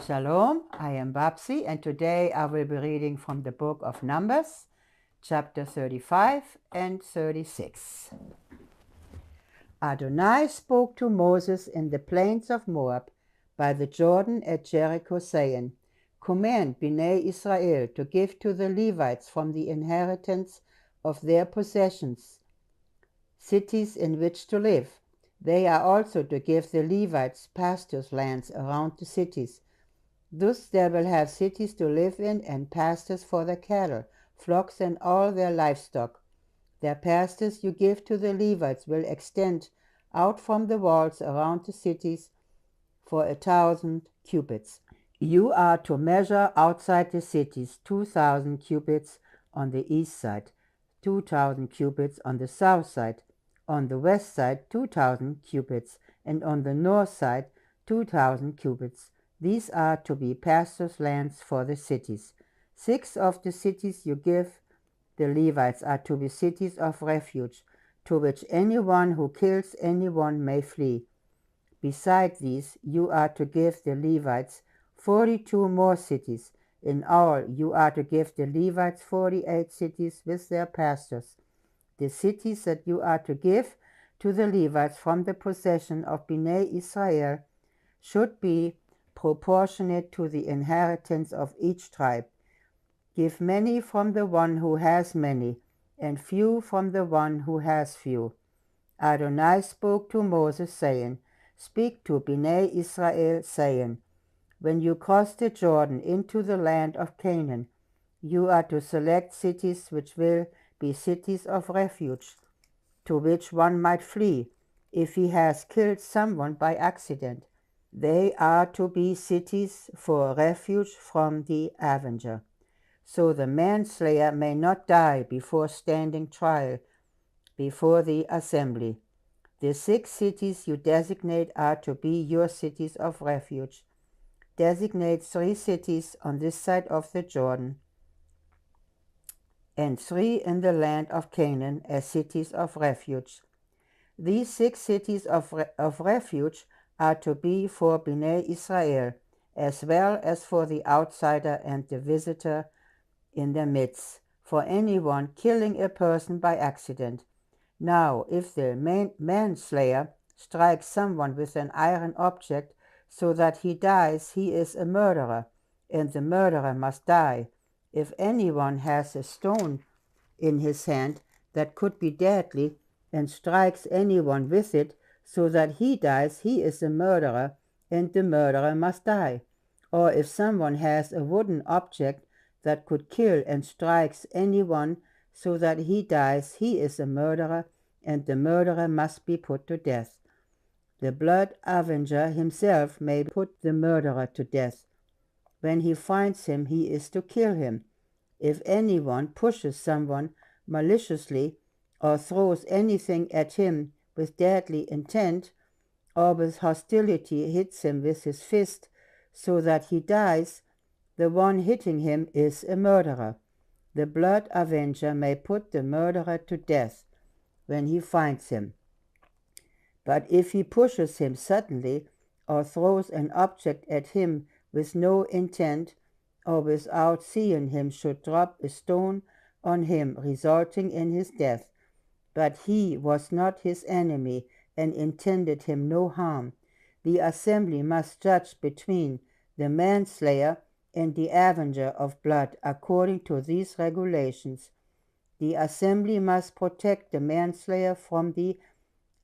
Shalom, I am Babsi, and today I will be reading from the book of Numbers, chapter 35 and 36. Adonai spoke to Moses in the plains of Moab by the Jordan at Jericho, saying, Command Bnei Israel to give to the Levites from the inheritance of their possessions cities in which to live. They are also to give the Levites pastures lands around the cities. Thus they will have cities to live in and pastures for their cattle, flocks, and all their livestock. Their pastures you give to the Levites will extend out from the walls around the cities for 1,000 cubits. You are to measure outside the cities 2,000 cubits on the east side, 2,000 cubits on the south side, on the west side 2,000 cubits, and on the north side 2,000 cubits. These are to be pastures lands for the cities. 6 of the cities you give the Levites are to be cities of refuge, to which anyone who kills anyone may flee. Besides these, you are to give the Levites 42 more cities. In all, you are to give the Levites 48 cities with their pastures. The cities that you are to give to the Levites from the possession of Bnei Israel should be proportionate to the inheritance of each tribe. Give many from the one who has many, and few from the one who has few. Adonai spoke to Moses, saying, Speak to Bnei Israel, saying, When you cross the Jordan into the land of Canaan, you are to select cities which will be cities of refuge, to which one might flee if he has killed someone by accident. They are to be cities for refuge from the avenger, so the manslayer may not die before standing trial before the assembly. The 6 cities you designate are to be your cities of refuge. Designate 3 cities on this side of the Jordan, and 3 in the land of Canaan as cities of refuge. These 6 cities of refuge are to be for Bnei Israel, as well as for the outsider and the visitor in their midst, for anyone killing a person by accident. Now, if the manslayer strikes someone with an iron object so that he dies, he is a murderer, and the murderer must die. If anyone has a stone in his hand that could be deadly, and strikes anyone with it so that he dies, he is a murderer, and the murderer must die. Or if someone has a wooden object that could kill and strikes anyone so that he dies, he is a murderer, and the murderer must be put to death. The blood avenger himself may put the murderer to death. When he finds him, he is to kill him. If anyone pushes someone maliciously, or throws anything at him with deadly intent, or with hostility hits him with his fist so that he dies, the one hitting him is a murderer. The blood avenger may put the murderer to death when he finds him. But if he pushes him suddenly, or throws an object at him with no intent, or without seeing him should drop a stone on him, resulting in his death, but he was not his enemy and intended him no harm, the assembly must judge between the manslayer and the avenger of blood according to these regulations. The assembly must protect the manslayer from the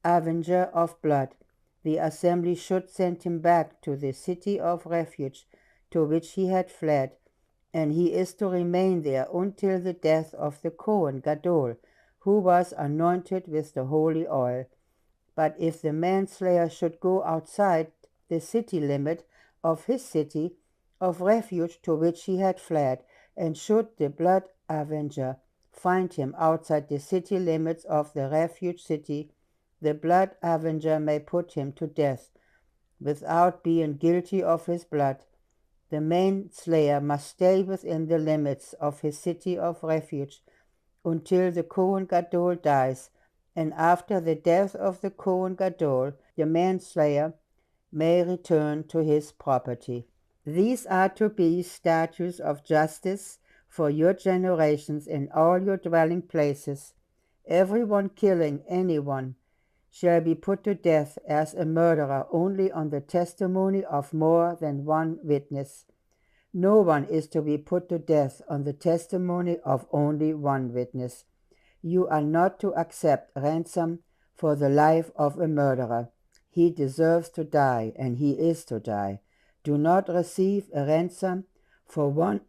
avenger of blood. The assembly should send him back to the city of refuge to which he had fled, and he is to remain there until the death of the Kohen Gadol, who was anointed with the holy oil. But if the manslayer should go outside the city limit of his city of refuge to which he had fled, and should the blood avenger find him outside the city limits of the refuge city, the blood avenger may put him to death, without being guilty of his blood. The manslayer must stay within the limits of his city of refuge until the Kohen Gadol dies, and after the death of the Kohen Gadol, the manslayer may return to his property. These are to be statutes of justice for your generations in all your dwelling places. Everyone killing anyone shall be put to death as a murderer only on the testimony of more than one witness. No one is to be put to death on the testimony of only one witness. You are not to accept ransom for the life of a murderer. He deserves to die, and he is to die. Do not receive a ransom for one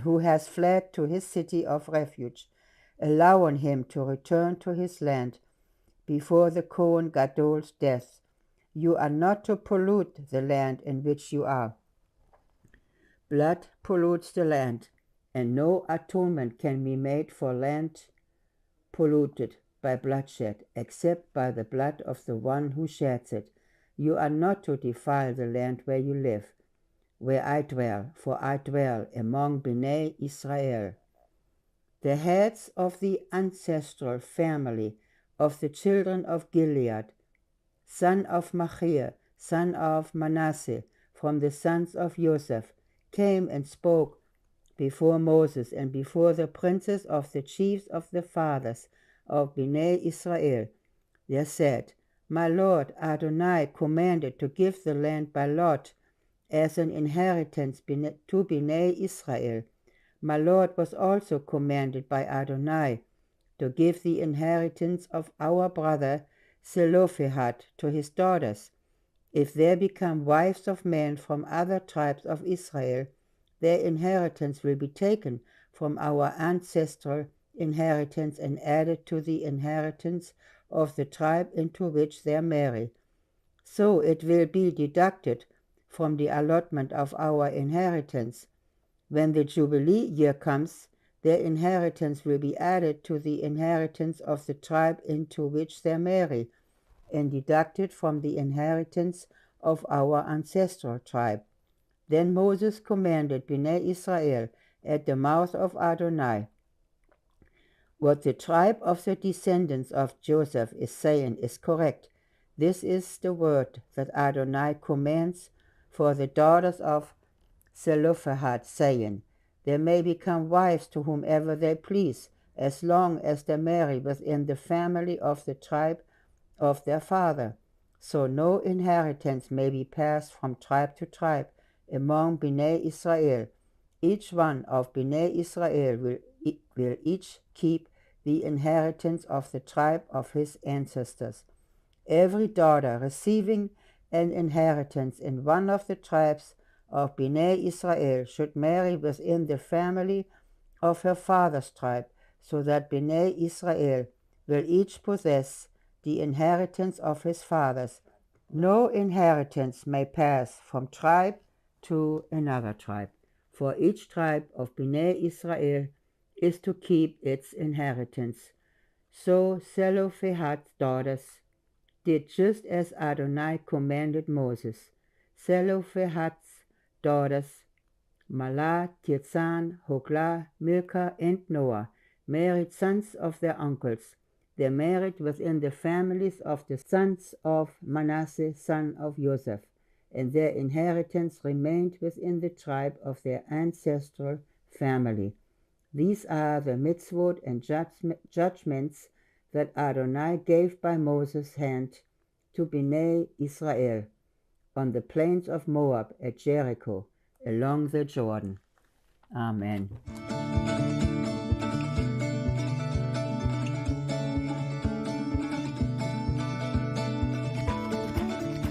who has fled to his city of refuge, allowing him to return to his land before the Kohen Gadol's death. You are not to pollute the land in which you are. Blood pollutes the land, and no atonement can be made for land polluted by bloodshed, except by the blood of the one who sheds it. You are not to defile the land where you live, where I dwell, for I dwell among Bnei Israel. The heads of the ancestral family of the children of Gilead, son of Machir, son of Manasseh, from the sons of Joseph, came and spoke before Moses and before the princes of the chiefs of the fathers of Bnei Israel. They said, My Lord Adonai commanded to give the land by lot as an inheritance to Bnei Israel. My Lord was also commanded by Adonai to give the inheritance of our brother Zelophehad to his daughters. If they become wives of men from other tribes of Israel, their inheritance will be taken from our ancestral inheritance and added to the inheritance of the tribe into which they marry. So it will be deducted from the allotment of our inheritance. When the Jubilee year comes, their inheritance will be added to the inheritance of the tribe into which they marry, and deducted from the inheritance of our ancestral tribe. Then Moses commanded Bnei Israel at the mouth of Adonai, What the tribe of the descendants of Joseph is saying is correct. This is the word that Adonai commands for the daughters of Zelophehad, saying, They may become wives to whomever they please, as long as they marry within the family of the tribe of their father. So no inheritance may be passed from tribe to tribe among Bnei Israel. Each one of Bnei Israel will each keep the inheritance of the tribe of his ancestors. Every daughter receiving an inheritance in one of the tribes of Bnei Israel should marry within the family of her father's tribe, so that Bnei Israel will each possess the inheritance of his fathers. No inheritance may pass from tribe to another tribe, for each tribe of Bnei Israel is to keep its inheritance. So Zelophehad's daughters did just as Adonai commanded Moses. Zelophehad's daughters, Mahlah, Tirzan, Hoglah, Milcah, and Noah, married sons of their uncles. They married within the families of the sons of Manasseh, son of Joseph, and their inheritance remained within the tribe of their ancestral family. These are the mitzvot and judgments that Adonai gave by Moses' hand to Bnei Israel on the plains of Moab at Jericho, along the Jordan. Amen.